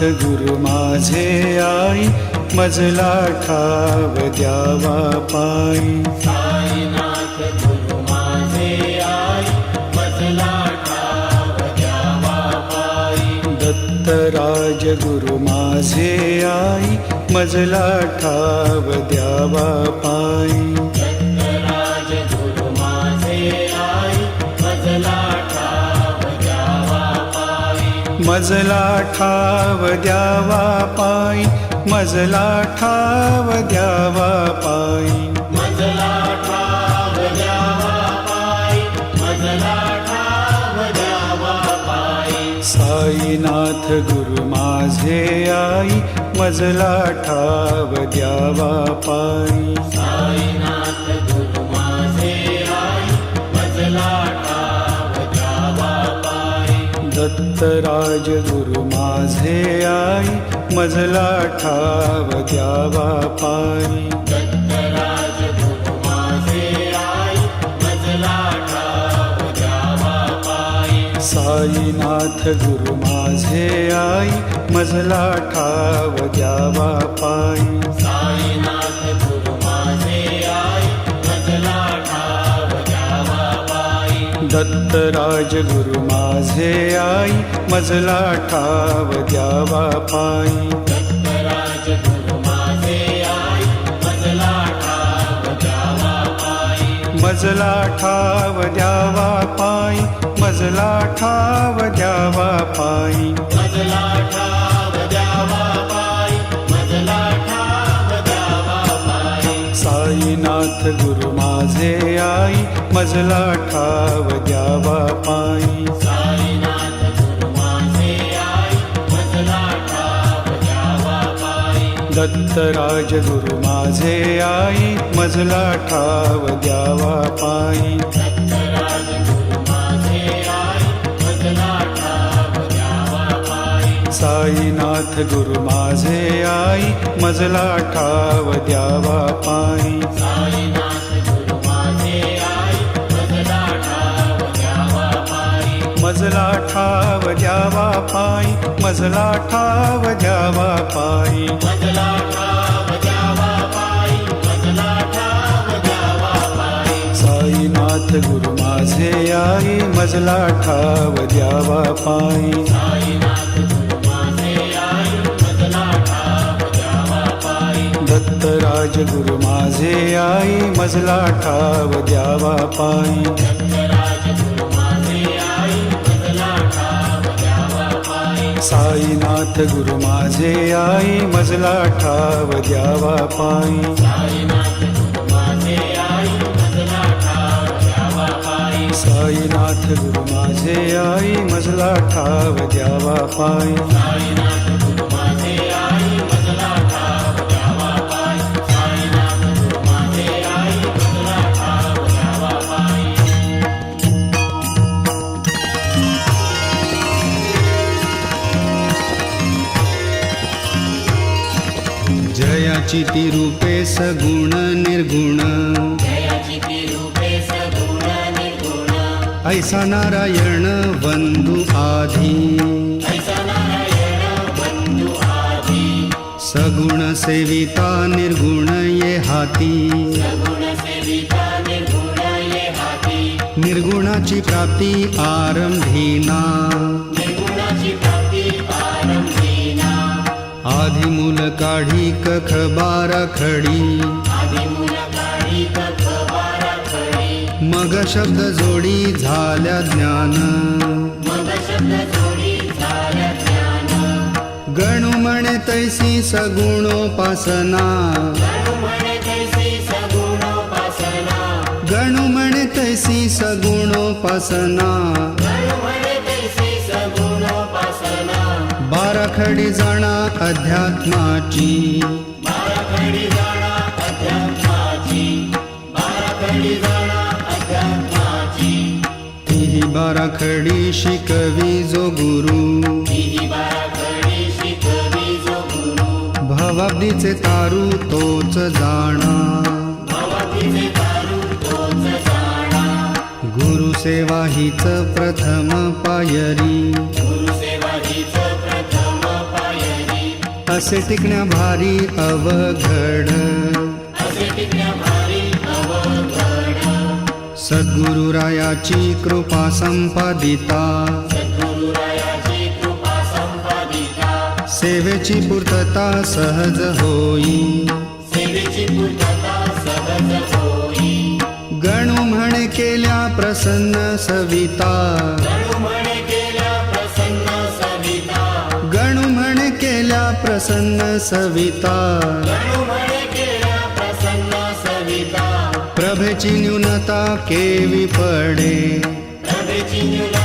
गुरु माझे आई, मजला ठाव द्यावा पायी. साईनाथ गुरु माझे आई, मजला ठाव द्यावा पायी. दत्तराज गुरु माझे आई, मजला ठाव द्यावा पायी. दत्तराज गुरु माझे आई, मजला ठाव द्यावा पायी. मजला ठाव द्यावा पायी, मजला ठाव द्यावा पायी. मजला ठाव द्यावा पायी, मजला ठाव द्यावा पायी. साईनाथ गुरु माझे आई, मजला ठाव द्यावा पायी. साईनाथ गुरु माझे आई, मजला ठाव द्यावा पायी. दत्तराज गुरु माझे आई, मजला ठाव द्यावा पायी. दत्तराज गुरु माझे आई, मजला ठाव द्यावा पायी. साईनाथ गुरु माझे आई, मजला ठाव द्यावा पायी. साईनाथ गुरु माझे आई, मजला ठाव द्यावा पायी. दत्तराज गुरु माझे आई, मजला ठाव द्यावा पायी. दत्तराज गुरु माझे आई, मजला ठाव द्यावा पायी. मजला ठाव द्यावा पायी, मजला ठाव द्यावा पायी. मजला ठाव द्यावा पायी, मजला ठाव द्यावा पायी. साईनाथ गुरु माझे आई, मजला ठाव द्यावा पायी. साईनाथ गुरु माझे आई, मजला ठाव द्यावा पायी. दत्तराज गुरु माझे आई, मजला ठाव द्यावा पायी. दत्तराज गुरु माझे आई, मजला ठाव द्यावा पायी. साईनाथ गुरु माझे आई, मजला ठाव द्यावा पायी. साईनाथ गुरु माझे आई, मजला ठाव द्यावा पायी. मजला ठाव द्यावा पायी, मजला ठाव द्यावा पायी. मजला ठाव द्यावा पायी, मजला ठाव द्यावा पायी. साईनाथ गुरु माझे आई, मजला ठाव द्यावा पायी. साईनाथ गुरु माझे आई, मजला ठाव द्यावा पायी. दत्तराज गुरु माझे आई, मजला ठाव द्यावा पायी. दत्तराज गुरु माझे आई, मजला ठाव द्यावा पायी. साईनाथ गुरु माझे आई, मजला ठाव द्यावा पायी. साईनाथ गुरु माझे आई, मजला ठाव द्यावा पायी. साईनाथ गुरु माझे आई, मजला ठाव द्यावा पायी. साईनाथ गुरु माझे आई, मजला ठाव द्यावा पायी. साईनाथ गुरु माझे आई, मजला ठाव द्यावा पायी. जयाची ती रूपे सगुण निर्गुण, जयाची ती रूपे सगुण निर्गुण. ऐसा नारायण बंधु आधी, ऐसा नारायण बंधु आधी. सगुण सेविता निर्गुण ये हाती. सगुण सेविता निर्गुण ये हाती. निर्गुणाची प्राप्ती आरंभीना, निर्गुणाची प्राप्ती आरंभीना. आधी मूल काढी कख बारा खडी. आधी मूल काढी कख बारा खडी. मग शब्द जोडी झाल्या ज्ञान. मग शब्द जोडी झाल्या ज्ञान. गणू म्हणे तैसी सगुणोपासना. गणु म्हणे तैसी सगुणोपासना. गणू म्हणे तैसी सगुणोपासना. गणु म्हणे तैसी सगुणोपासना. बाराखडी जाणा अध्यात्माची. बाराखडी जाणा अध्यात्माची. बाराखडी जाणा अध्यात्माची. तीही बाराखडी शिकवी जो गुरु. ही बाराखडी शिकवी जो गुरु. भवाब्दीचे तारू तोच जाणा. भवाब्दीचे तारू तोच जाणा. गुरुसेवा हीच प्रथम पायरी. गुरुसेवा हीच प्रथम पायरी. असे टिकण्या भारी अवघड असे टिकण्या भारी अवघड सद्गुरुरायाची कृपा संपादिता सद्गुरुरायाची कृपा संपादिता सेवेची पूर्तता सहज होई सेवेची पूर्तता सहज होई गणू म्हणे केल्या प्रसन्न सविता गणू म्हणे केल्या प्रसन्न सविता गणू म्हणे केल्या प्रसन्न सविता गणू म्हणे केल्या प्रसन्न सविता प्रभेची न्यूनता केवी पडे प्रभेची न्यूनता